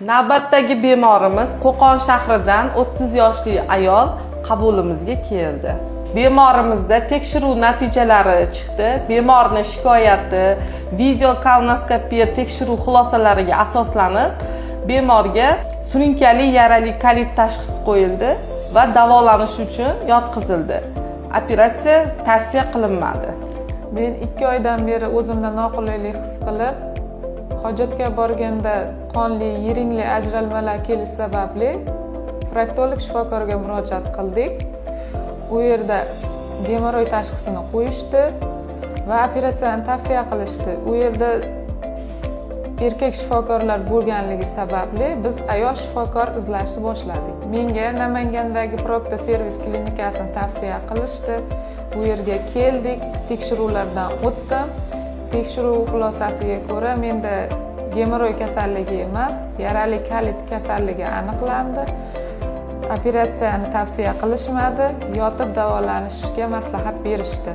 Navbatdagi bemorimiz Qo'qon shahridan 30 yoshli ayol qabulimizga keldi. Bemorimizda tekshiruv natijalari chiqdi. Bemorning shikoyati video kolonoskopiya tekshiruv xulosalariga asoslanib, bemorga surunkali yarali kolit tashxisi qo'yildi va davolanish uchun yotqizildi. Operatsiya tavsiya qilinmadi. Men 2 oydan beri o'zimda noqulaylik his qilib, hojatga borganda qonli, yiringli ajralmalar kelish sababli proktolog shifokorga murojaat qildik. U yerda gemoroy tashxisini qo'yishdi va operatsiyani tavsiya qilishdi. U yerda erkak shifokorlar bo'lganligi sababli biz ayol shifokor izlashni boshladik. Menga Namangandagi Procto Service klinikasini tavsiya qilishdi. Bu yerga keldik, tekshiruvlardan o'tdim. Tekshiruv xulosasiga ko'ra menda gemoroy kasalligi emas, yarali kolit kasalligi aniqlandi. Operatsiyani tavsiya qilishmadi, yotib davolanishga maslahat berishdi.